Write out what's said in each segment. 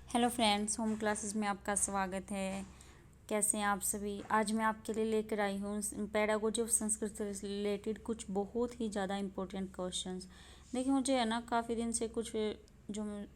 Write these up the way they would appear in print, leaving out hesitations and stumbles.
Hello friends, home classes में आपका स्वागत है। कैसे हैं आप सभी। आज मैं आपके लिए लेकर आई हूँ पेडागोजी ऑफ संस्कृत से रिलेटेड कुछ बहुत ही ज़्यादा इम्पोर्टेंट क्वेश्चंस। देखिए, मुझे है ना काफ़ी दिन से कुछ जो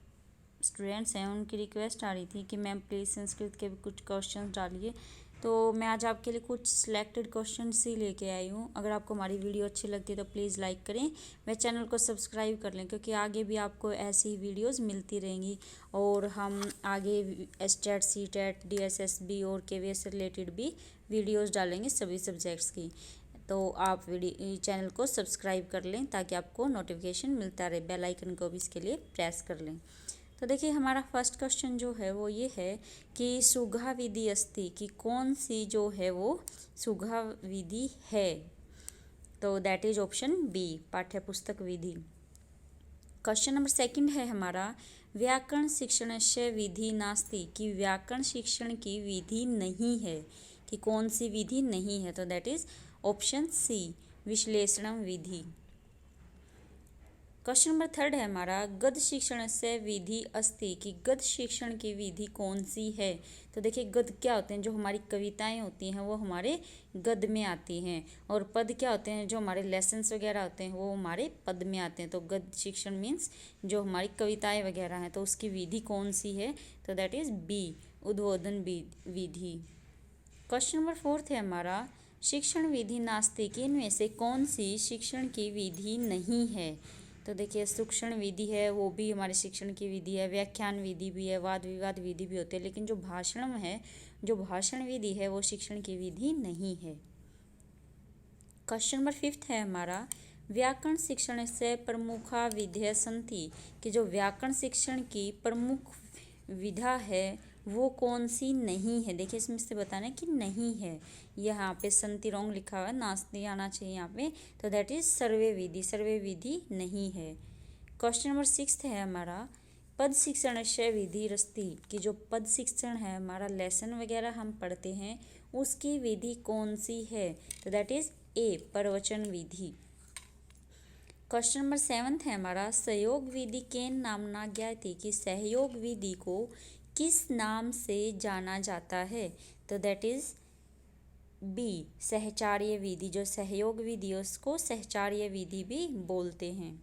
स्टूडेंट्स हैं उनकी रिक्वेस्ट आ रही थी कि मैम प्लीज़ संस्कृत के भी कुछ क्वेश्चंस डालिए। तो मैं आज आपके लिए कुछ सिलेक्टेड क्वेश्चंस ही लेके आई हूँ। अगर आपको हमारी वीडियो अच्छी लगती है तो प्लीज़ लाइक करें, वह चैनल को सब्सक्राइब कर लें, क्योंकि आगे भी आपको ऐसी ही वीडियोस मिलती रहेंगी। और हम आगे एसटेट, सीटेट, डीएसएसबी और केवीएस से रिलेटेड भी वीडियोस डालेंगे सभी सब्जेक्ट्स की। तो आप वीडियो चैनल को सब्सक्राइब कर लें ताकि आपको नोटिफिकेशन मिलता रहे। बेल आइकन को भी इसके लिए प्रेस कर लें। तो देखिए, हमारा फर्स्ट क्वेश्चन जो है वो ये है कि सुगा विधि अस्ति की कौन सी जो है वो सुगा विधि है। तो दैट इज ऑप्शन बी, पाठ्य पुस्तक विधि। क्वेश्चन नंबर सेकंड है हमारा, व्याकरण शिक्षणस्य विधि नास्ति कि व्याकरण शिक्षण की विधि नहीं है। कि कौन सी विधि नहीं है। तो दैट इज ऑप्शन सी, विश्लेषण विधि। क्वेश्चन नंबर थर्ड है हमारा, गद्य शिक्षण से विधि अस्ति कि गद्य शिक्षण की विधि कौन सी है। तो देखिए, गद्य क्या होते हैं, जो हमारी कविताएं होती हैं वो हमारे गद्य में आती हैं। और पद क्या होते हैं, जो हमारे लेसन्स वगैरह होते हैं वो हमारे पद में आते हैं। तो गद्य शिक्षण मीन्स जो हमारी कविताएं वगैरह हैं, तो उसकी विधि कौन सी है। तो दैट इज बी, उद्बोधन विधि। क्वेश्चन नंबर फोर्थ है हमारा, शिक्षण विधि नास्ति कि इनमें से कौन सी शिक्षण की विधि नहीं है। तो देखिए, शिक्षण विधि है वो भी हमारे शिक्षण की विधि है, व्याख्यान विधि भी है, वाद विवाद विधि भी होती है, लेकिन जो भाषण है, जो भाषण विधि है वो शिक्षण की विधि नहीं है। क्वेश्चन नंबर फिफ्थ है हमारा, व्याकरण शिक्षण से प्रमुखा विधेय संति कि जो व्याकरण शिक्षण की प्रमुख विधा है वो कौन सी नहीं है। देखिए, इसमें से बताना है कि नहीं है। यहाँ पे संति रॉन्ग लिखा हुआ है, नास्ति आना चाहिए यहाँ पे। तो दैट इज सर्वे विधि, सर्वे विधि नहीं है। क्वेश्चन नंबर सिक्स है हमारा, पद शिक्षण से विधि रस्ती कि जो पद शिक्षण है हमारा लेसन वगैरह हम पढ़ते हैं उसकी विधि कौन सी है। तो दैट इज ए, प्रवचन विधि। क्वेश्चन नंबर सेवंथ है हमारा, सहयोग विधि के नामना ज्ञाति कि सहयोग विधि को किस नाम से जाना जाता है। तो दैट इज बी, सहचार्य विधि। जो सहयोग विधि है उसको सहचार्य विधि भी बोलते हैं।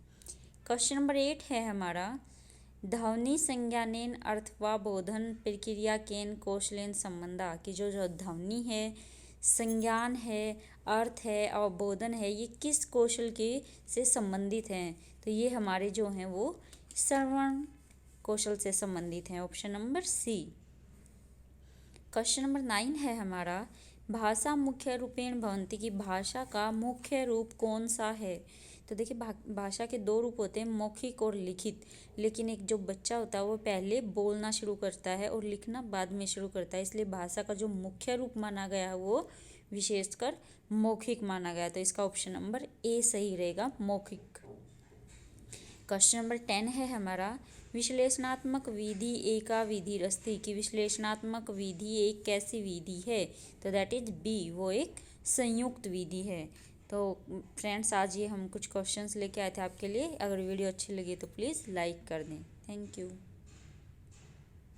क्वेश्चन नंबर 8 है हमारा, ध्वनि संज्ञानेन अर्थवा बोधन प्रक्रिया केन कौशलेन संबंधा कि जो जो ध्वनि है, संज्ञान है, अर्थ है और बोधन है, ये किस कौशल के से संबंधित हैं। तो ये हमारे जो हैं वो श्रवण कौशल से संबंधित हैं। Option number C. Question number 9 है हमारा, भाषा मुख्य रूपेण भवन्ति कि भाषा का मुख्य रूप कौन सा है। तो देखिए, भाषा के दो रूप होते हैं, मौखिक और लिखित। लेकिन एक जो बच्चा होता है वो पहले बोलना शुरू करता है और लिखना बाद में शुरू करता है, इसलिए भाषा का जो मुख्य रूप माना गया है वो विशेषकर मौखिक माना गया। तो इसका ऑप्शन नंबर ए सही रहेगा, मौखिक। क्वेश्चन नंबर 10 है हमारा, विश्लेषणात्मक विधि एका विधि रस्ती कि विश्लेषणात्मक विधि एक कैसी विधि है। तो दैट इज बी, वो एक संयुक्त विधि है। तो फ्रेंड्स, आज ये हम कुछ क्वेश्चंस लेके आए थे आपके लिए। अगर वीडियो अच्छी लगी तो प्लीज़ लाइक कर दें। Thank you.